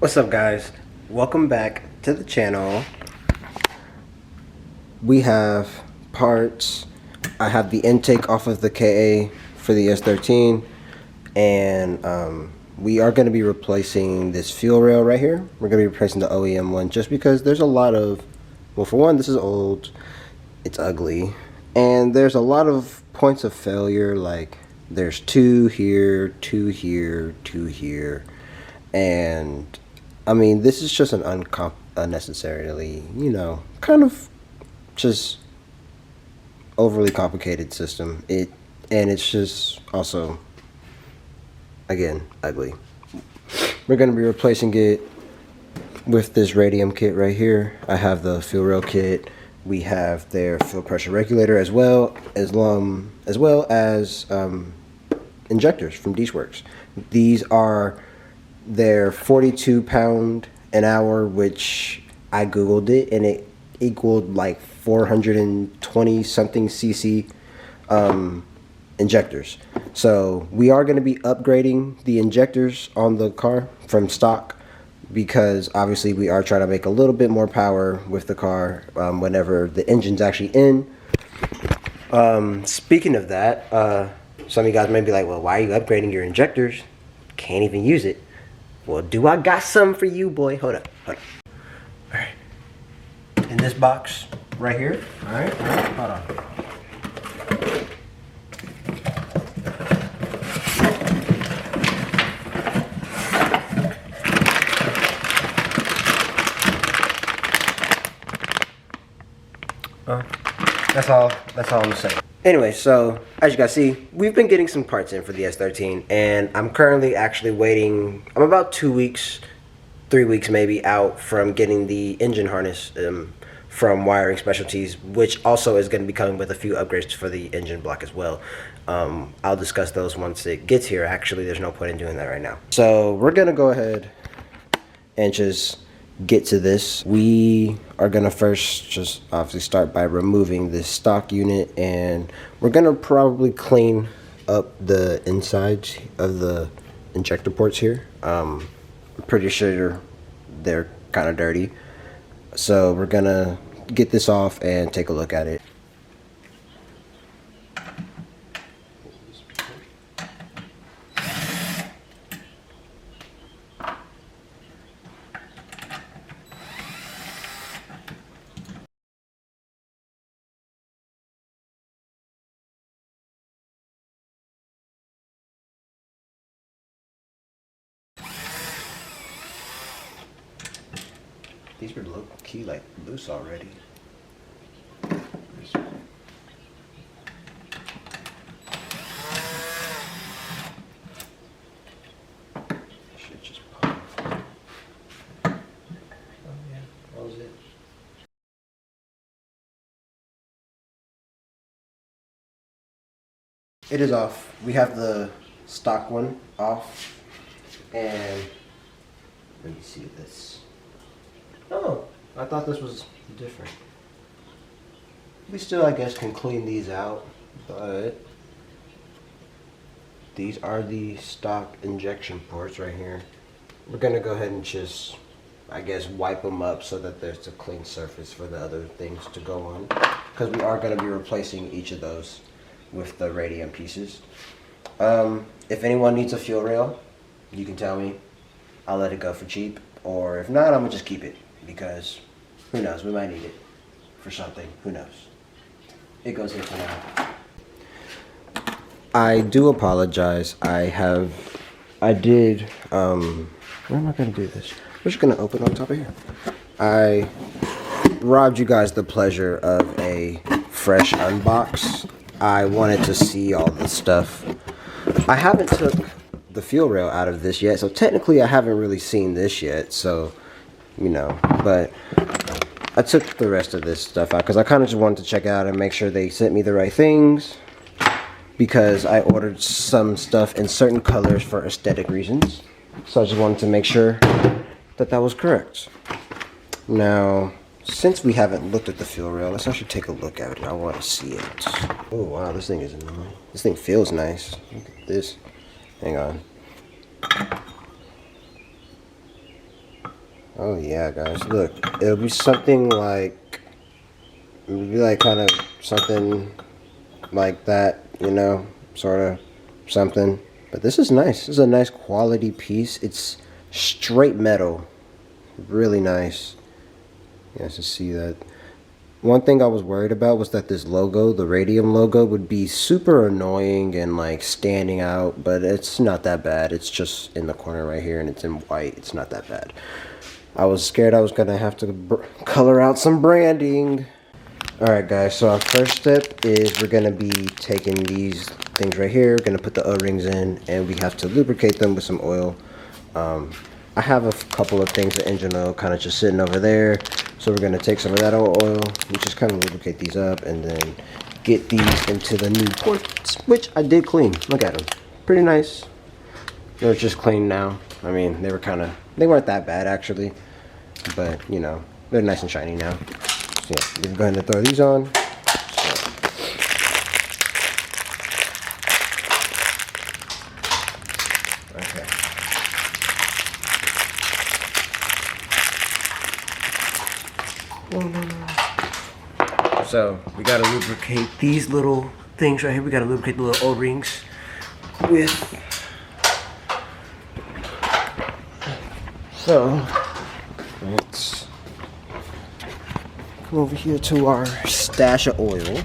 What's up, guys? Welcome back to the channel. We have parts. I have the intake off of the KA for the S13, and we are going to be replacing this fuel rail right here. We're going to be replacing the OEM one just because there's a lot of, well, for one, this is old, it's ugly, and there's a lot of points of failure. Like there's two here, two here, two here, and I mean, this is just an unnecessarily, kind of just overly complicated system. And it's just also, again, ugly. We're going to be replacing it with this Radium kit right here. I have the fuel rail kit. We have their fuel pressure regulator as well as injectors from Works. These are their 42 pound an hour, which I googled it and it equaled like 420 something cc injectors. So we are going to be upgrading the injectors on the car from stock, because obviously we are trying to make a little bit more power with the car whenever the engine's actually in. Speaking of that, some of you guys may be like, well, why are you upgrading your injectors? Can't even use it. Well, do I got some for you, boy? Hold up. All right. In this box right here. All right. Hold on. That's all I'm gonna say. Anyway, so as you guys see, we've been getting some parts in for the S13, and I'm currently actually waiting. I'm about 2 weeks, 3 weeks maybe out from getting the engine harness from Wiring Specialties, which also is going to be coming with a few upgrades for the engine block as well. I'll discuss those once it gets here. Actually, there's no point in doing that right now. So we're gonna go ahead and just get to this. We are gonna first just obviously start by removing this stock unit, and we're gonna probably clean up the insides of the injector ports here. I'm pretty sure they're kind of dirty, so we're gonna get this off and take a look at it. These were low key like loose already. Should just pop off. Oh yeah, that was it. It is off. We have the stock one off, and let me see this. Oh, I thought this was different. We still, I guess, can clean these out, but these are the stock injection ports right here. We're gonna go ahead and just, I guess, wipe them up so that there's a clean surface for the other things to go on, because we are gonna be replacing each of those with the Radium pieces. If anyone needs a fuel rail, you can tell me. I'll let it go for cheap, or if not, I'm gonna just keep it, because who knows, we might need it for something, who knows. It goes here for now. I do apologize. Where am I gonna do this? We're just gonna open on top of here. I robbed you guys the pleasure of a fresh unbox. I wanted to see all the stuff. I haven't took the fuel rail out of this yet, so technically I haven't really seen this yet, so but I took the rest of this stuff out because I kind of just wanted to check out and make sure they sent me the right things, because I ordered some stuff in certain colors for aesthetic reasons, so I just wanted to make sure that that was correct. Now, since we haven't looked at the fuel rail, let's actually take a look at it. I want to see it. Oh wow, this thing is annoying. This thing feels nice. Look at this. Hang on. Oh yeah, guys, look, it'll be something like, it'll be like kind of something like that, you know, sort of something. But this is nice. This is a nice quality piece. It's straight metal, really nice. You guys can see that. One thing I was worried about was that this logo, the Radium logo, would be super annoying and like standing out, but it's not that bad. It's just in the corner right here and it's in white. It's not that bad. I was scared I was gonna have to color out some branding. Alright guys, so our first step is we're gonna be taking these things right here, gonna put the O-rings in, and we have to lubricate them with some oil. I have a couple of things of engine oil kind of just sitting over there. So we're going to take some of that oil, and just kind of lubricate these up, and then get these into the new ports, which I did clean. Look at them. Pretty nice. They're just clean now. I mean, they weren't that bad actually. But, you know, they're nice and shiny now. So yeah, we're going to throw these on. Okay. So we gotta lubricate these little things right here. We gotta lubricate the little O-rings with. So let's come over here to our stash of oil.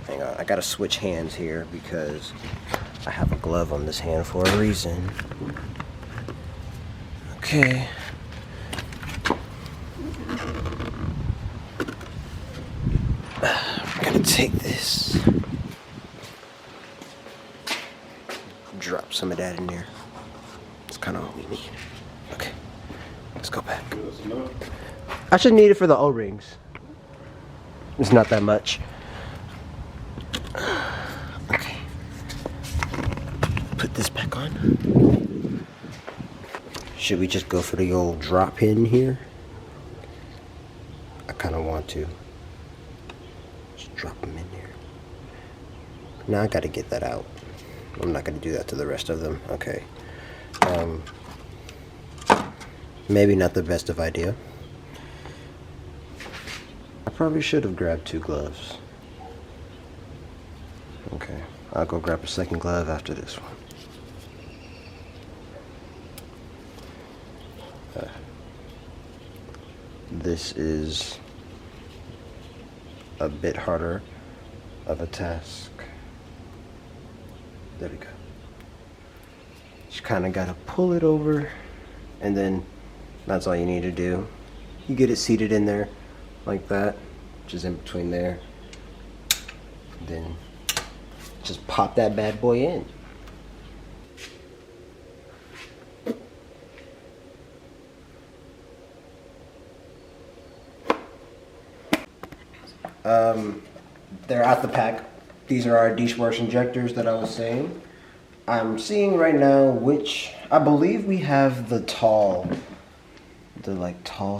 Hang on, I gotta switch hands here because I have a glove on this hand for a reason. Okay. I'm gonna take this, drop some of that in there. That's kind of all we need. Okay, let's go back. I should need it for the O-rings. It's not that much. Okay, put this back on. Should we just go for the old drop in here? I kind of want to. Drop them in here. Now I gotta get that out. I'm not gonna do that to the rest of them. Okay. Maybe not the best of idea. I probably should have grabbed 2 gloves. Okay. I'll go grab a second glove after this one. This is a bit harder of a task. There we go. Just kind of got to pull it over, and then that's all you need to do. You get it seated in there like that, which is in between there. Then just pop that bad boy in. They're out the pack. These are our DishWorks injectors that I was saying. I'm seeing right now which, I believe we have the tall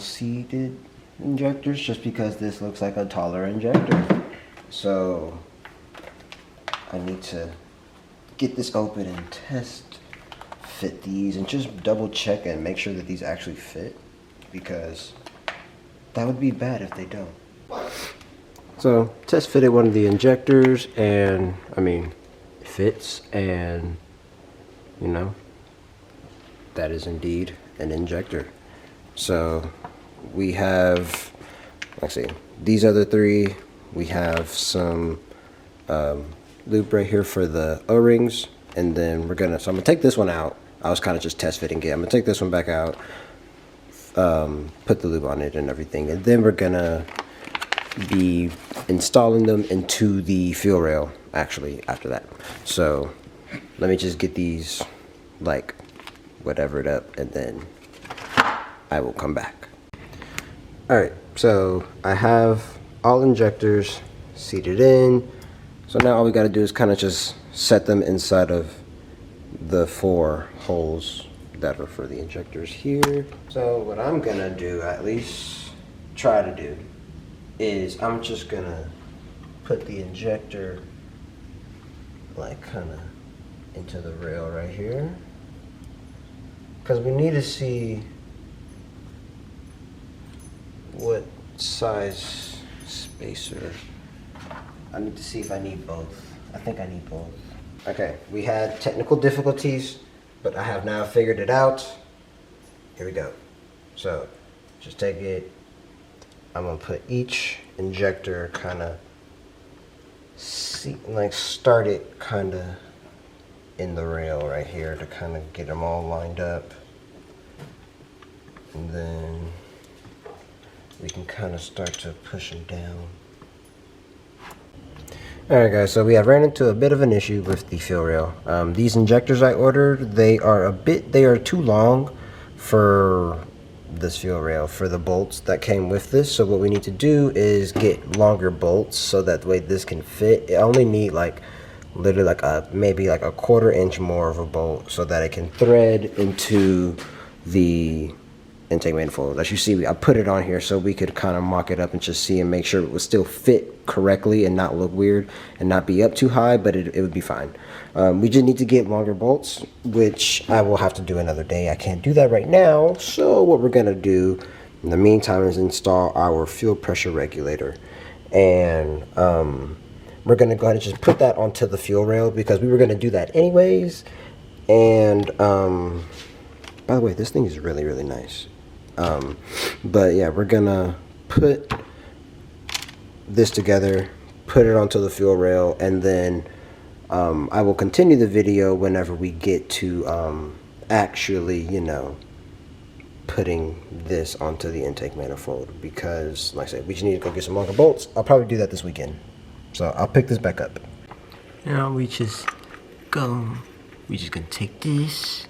seated injectors, just because this looks like a taller injector. So I need to get this open and test fit these and just double check and make sure that these actually fit, because that would be bad if they don't. So test fitted one of the injectors, and I mean, it fits, and you know, that is indeed an injector. So we have, let's see, these other 3. We have some lube right here for the O-rings, and then so I'm gonna take this one out. I was kind of just test fitting it. I'm gonna take this one back out, put the lube on it and everything, and then we're gonna be installing them into the fuel rail actually after that. So let me just get these like whatevered up, and then I will come back. Alright, so I have all injectors seated in. So now all we got to do is kind of just set them inside of the 4 holes that are for the injectors here. So what I'm gonna do, at least try to do, is I'm just gonna put the injector like kind of into the rail right here, because we need to see what size spacer. I need to see if I need both. I think I need both. Okay, we had technical difficulties, but I have now figured it out. Here we go. So, just take it. I'm gonna put each injector kind of start it kind of in the rail right here to kind of get them all lined up. And then we can kind of start to push them down. Alright guys, so we have ran into a bit of an issue with the fill rail. These injectors I ordered, they are too long for this fuel rail, for the bolts that came with this. So what we need to do is get longer bolts so that way this can fit. I only need like literally maybe like a 1/4 inch more of a bolt so that it can thread into the intake manifold. As you see, I put it on here so we could kind of mock it up and just see and make sure it would still fit correctly and not look weird and not be up too high, but it would be fine. We just need to get longer bolts, which I will have to do another day. I can't do that right now. So what we're gonna do in the meantime is install our fuel pressure regulator. And we're gonna go ahead and just put that onto the fuel rail because we were gonna do that anyways. And by the way, this thing is really, really nice. But yeah, we're gonna put this together, put it onto the fuel rail, and then I will continue the video whenever we get to actually, you know, putting this onto the intake manifold, because like I said, we just need to go get some longer bolts. I'll probably do that this weekend, so I'll pick this back up. Now we just gonna take this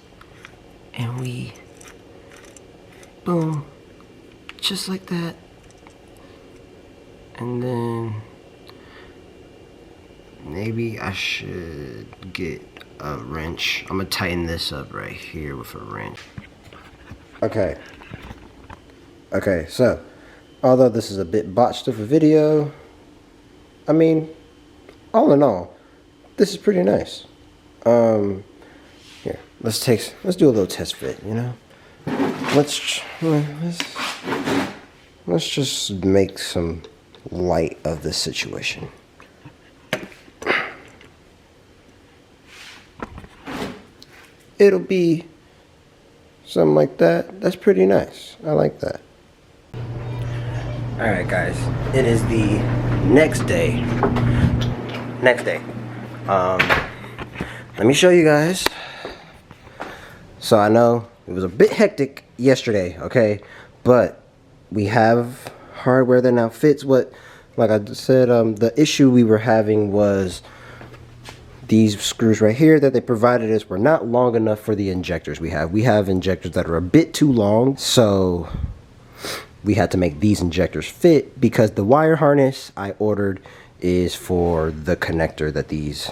and we boom, just like that, and then maybe I should get a wrench. I'm gonna tighten this up right here with a wrench. Okay, so although this is a bit botched of a video, I mean, all in all, this is pretty nice. Here, let's do a little test fit, you know? Let's just make some light of this situation. It'll be something like that. That's pretty nice. I like that. Alright guys, it is the next day. Let me show you guys. So I know it was a bit hectic yesterday, okay? But we have hardware that now fits. What, like I said, the issue we were having was these screws right here that they provided us were not long enough for the injectors we have. We have injectors that are a bit too long, so we had to make these injectors fit because the wire harness I ordered is for the connector that these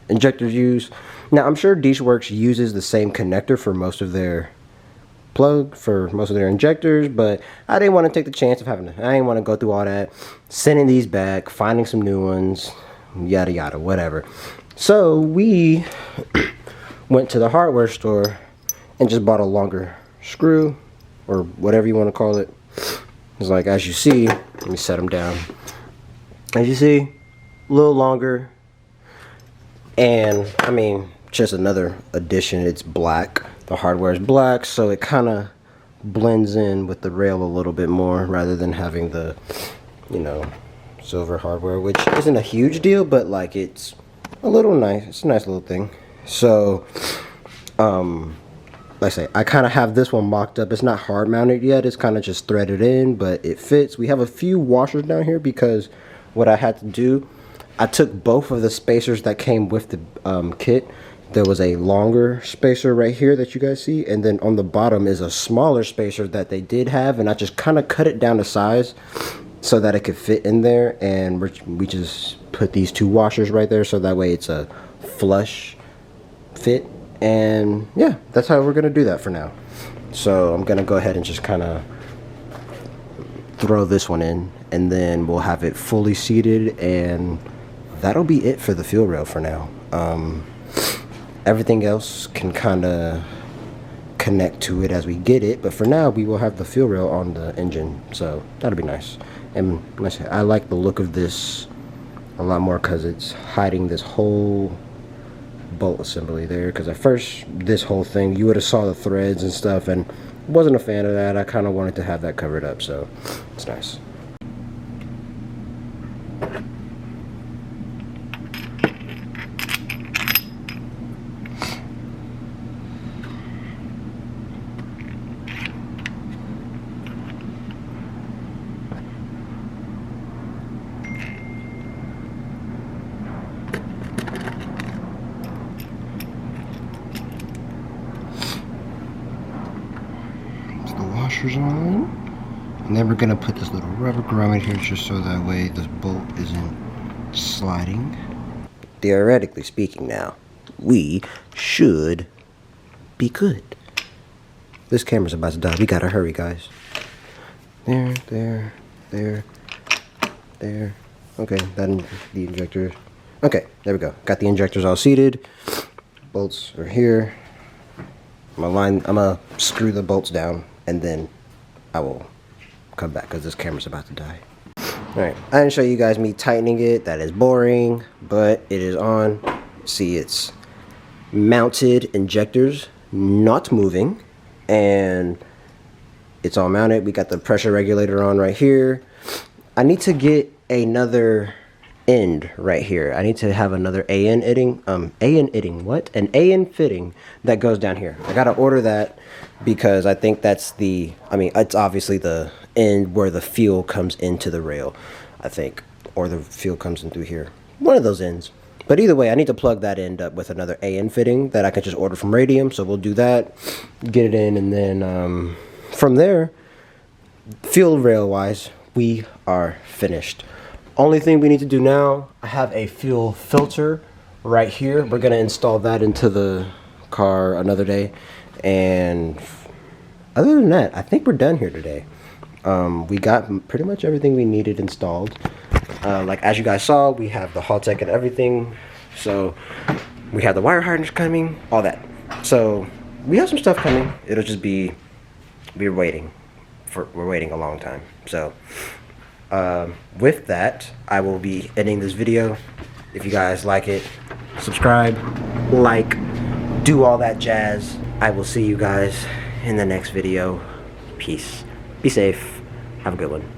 injectors use. Now I'm sure DishWorks uses the same connector for most of their injectors, but I didn't want to take the chance of I didn't want to go through all that, sending these back, finding some new ones, yada yada, whatever. So we went to the hardware store and just bought a longer screw, or whatever you want to call it. It's like, as you see, let me set them down. As you see, a little longer. And I mean, just another addition. It's black. The hardware is black, so it kind of blends in with the rail a little bit more rather than having the, you know, silver hardware, which isn't a huge deal, but like it's a little nice. It's a nice little thing. So like I say, I kind of have this one mocked up. It's not hard mounted yet. It's kind of just threaded in, but it fits. We have a few washers down here because what I had to do, I took both of the spacers that came with the kit. There was a longer spacer right here that you guys see, and then on the bottom is a smaller spacer that they did have, and I just kind of cut it down to size so that it could fit in there, and we just put these two washers right there so that way it's a flush fit. And yeah, that's how we're gonna do that for now. So I'm gonna go ahead and just kind of throw this one in, and then we'll have it fully seated, and that'll be it for the fuel rail for now. Everything else can kind of connect to it as we get it. But for now, we will have the fuel rail on the engine, so that'll be nice. And I like the look of this a lot more because it's hiding this whole bolt assembly there. Because at first, this whole thing, you would have saw the threads and stuff, and wasn't a fan of that. I kind of wanted to have that covered up, so it's nice. Washers on, and then we're gonna put this little rubber grommet here just so that way this bolt isn't sliding. Theoretically speaking now, we should be good. This camera's about to die. We gotta hurry, guys. There. Okay, the injector. Okay, there we go. Got the injectors all seated. Bolts are here. I'm gonna screw the bolts down, and then I will come back because this camera's about to die. Alright, I didn't show you guys me tightening it. That is boring, but it is on. See, it's mounted injectors, not moving, and it's all mounted. We got the pressure regulator on right here. I need to get another end right here. I need to have another AN fitting. An AN fitting that goes down here. I gotta order that because I think that's it's obviously the end where the fuel comes into the rail, I think, or the fuel comes in through here. One of those ends. But either way, I need to plug that end up with another AN fitting that I can just order from Radium. So we'll do that, get it in, and then from there, fuel rail wise, we are finished. Only thing we need to do now, I have a fuel filter right here. We're gonna install that into the car another day. And other than that, I think we're done here today. We got pretty much everything we needed installed. Like as you guys saw, we have the Haltech and everything. So we have the wire harness coming, all that. So we have some stuff coming. It'll just be, we're waiting a long time. So with that, I will be ending this video. If you guys like it, subscribe, like, do all that jazz. I will see you guys in the next video. Peace. Be safe. Have a good one.